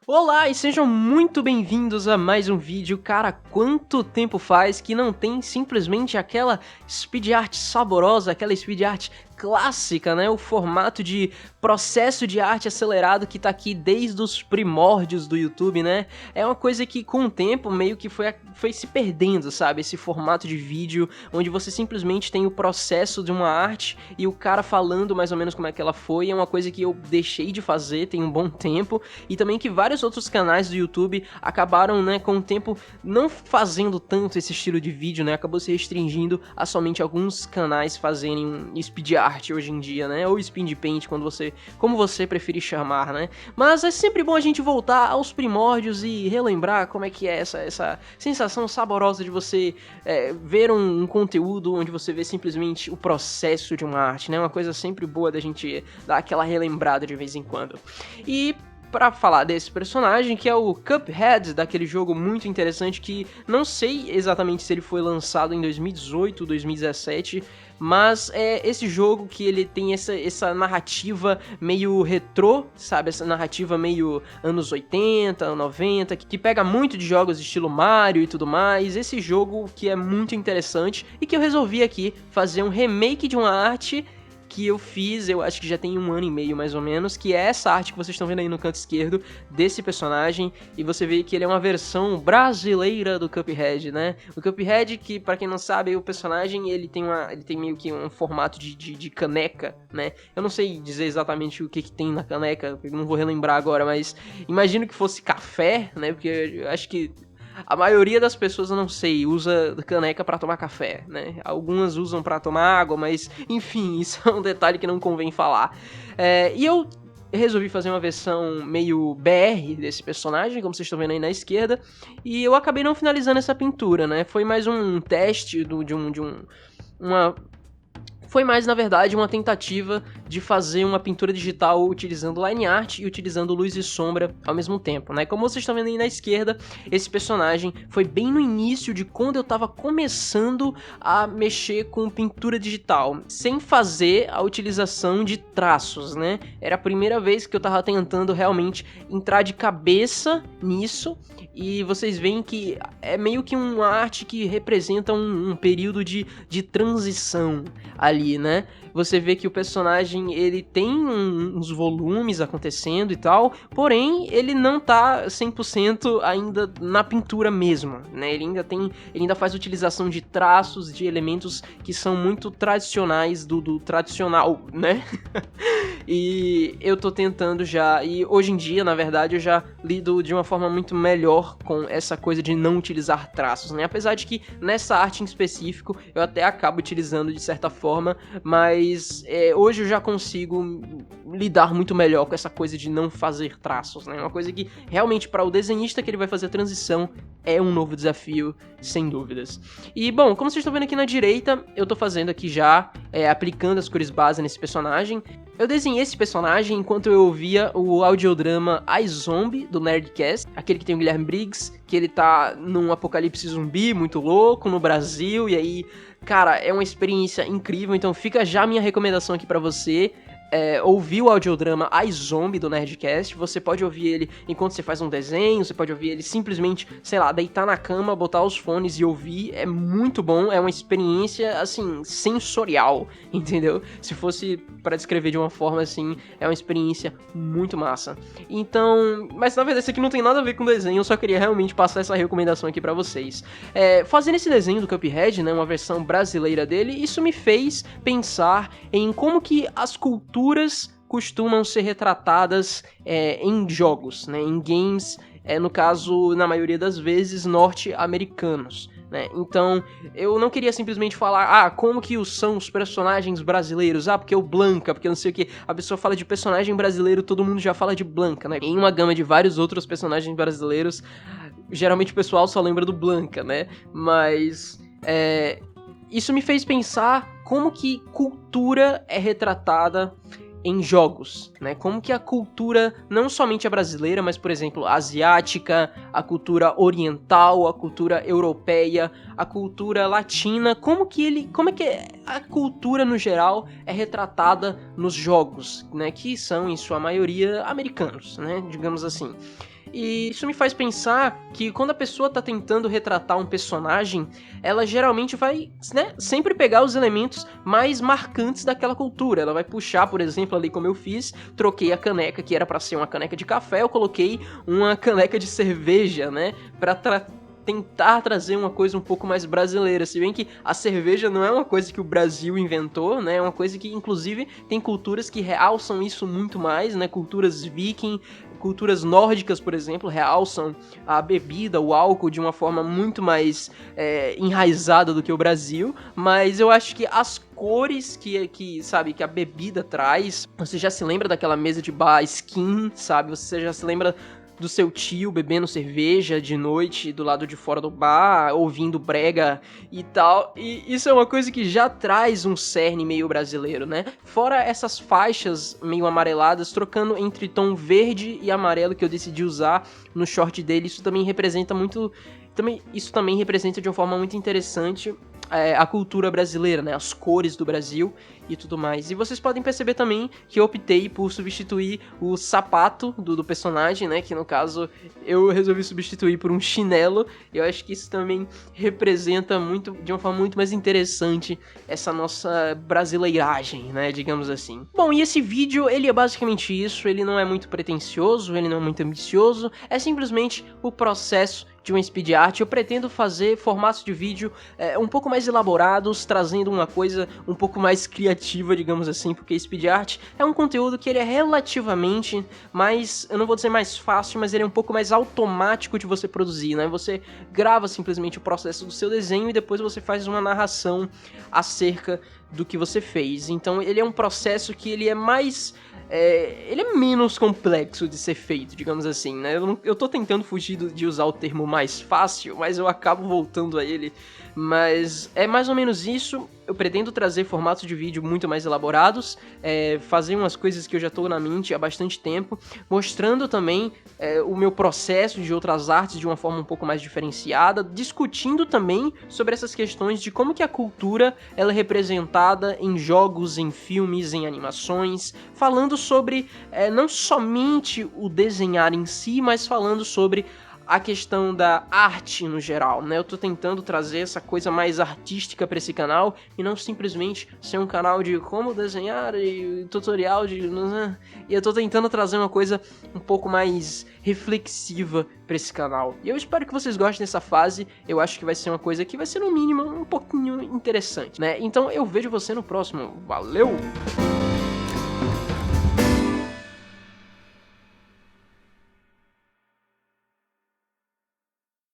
Olá e sejam muito bem-vindos a mais um vídeo. Cara, quanto tempo faz que não tem simplesmente aquela speed art saborosa, aquela speed art clássica, né? O formato de processo de arte acelerado que tá aqui desde os primórdios do YouTube, né? É uma coisa que com o tempo meio que foi se perdendo, sabe? Esse formato de vídeo onde você simplesmente tem o processo de uma arte e o cara falando mais ou menos como é que ela foi. É uma coisa que eu deixei de fazer tem um bom tempo e também que vários outros canais do YouTube acabaram, né, com o tempo não fazendo tanto esse estilo de vídeo, né? Acabou se restringindo a somente alguns canais fazerem speed art hoje em dia, né? Ou speed paint, como você preferir chamar, né? Mas é sempre bom a gente voltar aos primórdios e relembrar como é que é essa sensação saborosa de você ver um conteúdo onde você vê simplesmente o processo de uma arte, né? Uma coisa sempre boa da gente dar aquela relembrada de vez em quando. E pra falar desse personagem, que é o Cuphead, daquele jogo muito interessante que não sei exatamente se ele foi lançado em 2018 ou 2017, mas é esse jogo que ele tem essa narrativa meio retrô, sabe? Essa narrativa meio anos 80, 90, que pega muito de jogos estilo Mario e tudo mais. Esse jogo que é muito interessante e que eu resolvi aqui fazer um remake de uma arte que eu fiz, eu acho que já tem 1 ano e meio mais ou menos, que é essa arte que vocês estão vendo aí no canto esquerdo desse personagem, e você vê que ele é uma versão brasileira do Cuphead, né? O Cuphead, que pra quem não sabe, o personagem ele tem meio que um formato de caneca, né? Eu não sei dizer exatamente o que tem na caneca, eu não vou relembrar agora, mas imagino que fosse café, né? Porque eu acho que a maioria das pessoas, eu não sei, usa caneca pra tomar café, né? Algumas usam pra tomar água, mas enfim, isso é um detalhe que não convém falar. E eu resolvi fazer uma versão meio BR desse personagem, como vocês estão vendo aí na esquerda, e eu acabei não finalizando essa pintura, né? Foi mais um teste foi mais, na verdade, uma tentativa de fazer uma pintura digital utilizando line art e utilizando luz e sombra ao mesmo tempo, né? Como vocês estão vendo aí na esquerda, esse personagem foi bem no início de quando eu tava começando a mexer com pintura digital, sem fazer a utilização de traços, né? Era a primeira vez que eu tava tentando realmente entrar de cabeça nisso, e vocês veem que é meio que uma arte que representa um período de transição ali, né? Você vê que o personagem, ele tem uns volumes acontecendo e tal, porém, ele não tá 100% ainda na pintura mesmo, né? Ele ainda faz utilização de traços, de elementos que são muito tradicionais do tradicional, né? E eu tô tentando já, e hoje em dia, na verdade, eu já lido de uma forma muito melhor com essa coisa de não utilizar traços, né? Apesar de que nessa arte em específico eu até acabo utilizando de certa forma, mas hoje eu já consigo lidar muito melhor com essa coisa de não fazer traços, né? Uma coisa que realmente para o desenhista que ele vai fazer a transição é um novo desafio, sem dúvidas. E bom, como vocês estão vendo aqui na direita, eu tô fazendo aqui já, aplicando as cores base nesse personagem. Eu desenhei esse personagem enquanto eu ouvia o audiodrama iZombie, do Nerdcast, aquele que tem o Guilherme Briggs, que ele tá num apocalipse zumbi muito louco no Brasil, e aí, cara, é uma experiência incrível, então fica já a minha recomendação aqui pra você. Ouvir o audiodrama iZombie do Nerdcast. Você pode ouvir ele enquanto você faz um desenho, você pode ouvir ele simplesmente, sei lá, deitar na cama, botar os fones e ouvir. É muito bom, é uma experiência, assim, sensorial, entendeu? Se fosse pra descrever de uma forma assim, é uma experiência muito massa. Então, mas na verdade isso aqui não tem nada a ver com desenho, eu só queria realmente passar essa recomendação aqui pra vocês. Fazendo esse desenho do Cuphead, né, uma versão brasileira dele, isso me fez pensar em como que as culturas costumam ser retratadas em jogos, né, em games, no caso, na maioria das vezes, norte-americanos. Né? Então, eu não queria simplesmente falar, como que são os personagens brasileiros, porque o Blanca, porque não sei o que. A pessoa fala de personagem brasileiro, todo mundo já fala de Blanca, né? Em uma gama de vários outros personagens brasileiros, geralmente o pessoal só lembra do Blanca, né? Mas, isso me fez pensar como que cultura é retratada em jogos, né? Como que a cultura, não somente a brasileira, mas, por exemplo, a asiática, a cultura oriental, a cultura europeia, a cultura latina, como é que a cultura no geral é retratada nos jogos, né? Que são, em sua maioria, americanos, né? Digamos assim. E isso me faz pensar que quando a pessoa tá tentando retratar um personagem, ela geralmente vai, né, sempre pegar os elementos mais marcantes daquela cultura. Ela vai puxar, por exemplo, ali como eu fiz, troquei a caneca que era pra ser uma caneca de café, eu coloquei uma caneca de cerveja, né, pra tentar trazer uma coisa um pouco mais brasileira, se bem que a cerveja não é uma coisa que o Brasil inventou, né, é uma coisa que inclusive tem culturas que realçam isso muito mais, né, culturas viking, culturas nórdicas, por exemplo, realçam a bebida, o álcool de uma forma muito mais enraizada do que o Brasil, mas eu acho que as cores sabe, que a bebida traz, você já se lembra daquela mesa de bar skin, sabe, você já se lembra do seu tio bebendo cerveja de noite do lado de fora do bar, ouvindo brega e tal, e isso é uma coisa que já traz um cerne meio brasileiro, né? Fora essas faixas meio amareladas, trocando entre tom verde e amarelo que eu decidi usar no short dele, isso também representa de uma forma muito interessante a cultura brasileira, né? As cores do Brasil e tudo mais. E vocês podem perceber também que eu optei por substituir o sapato do personagem, né? Que no caso eu resolvi substituir por um chinelo. Eu acho que isso também representa muito, de uma forma muito mais interessante, essa nossa brasileiragem, né? Digamos assim. Bom, e esse vídeo, ele é basicamente isso. Ele não é muito pretensioso, ele não é muito ambicioso. É simplesmente o processo de uma speed art. Eu pretendo fazer formatos de vídeo um pouco mais elaborados, trazendo uma coisa um pouco mais criativa, digamos assim, porque speed art é um conteúdo que ele é relativamente mais, eu não vou dizer mais fácil, mas ele é um pouco mais automático de você produzir, né? Você grava simplesmente o processo do seu desenho e depois você faz uma narração acerca do que você fez. Então ele é um processo que ele é mais... ele é menos complexo de ser feito, digamos assim, né? Eu tô tentando fugir de usar o termo mais fácil, mas eu acabo voltando a ele. Mas é mais ou menos isso. Eu pretendo trazer formatos de vídeo muito mais elaborados, fazer umas coisas que eu já tô na mente há bastante tempo, mostrando também o meu processo de outras artes de uma forma um pouco mais diferenciada, discutindo também sobre essas questões de como que a cultura ela é representada em jogos, em filmes, em animações, falando sobre não somente o desenhar em si, mas falando sobre a questão da arte no geral, né? Eu tô tentando trazer essa coisa mais artística pra esse canal e não simplesmente ser um canal de como desenhar e tutorial de... E eu tô tentando trazer uma coisa um pouco mais reflexiva pra esse canal. E eu espero que vocês gostem dessa fase. Eu acho que vai ser uma coisa que vai ser, no mínimo, um pouquinho interessante, né? Então eu vejo você no próximo. Valeu!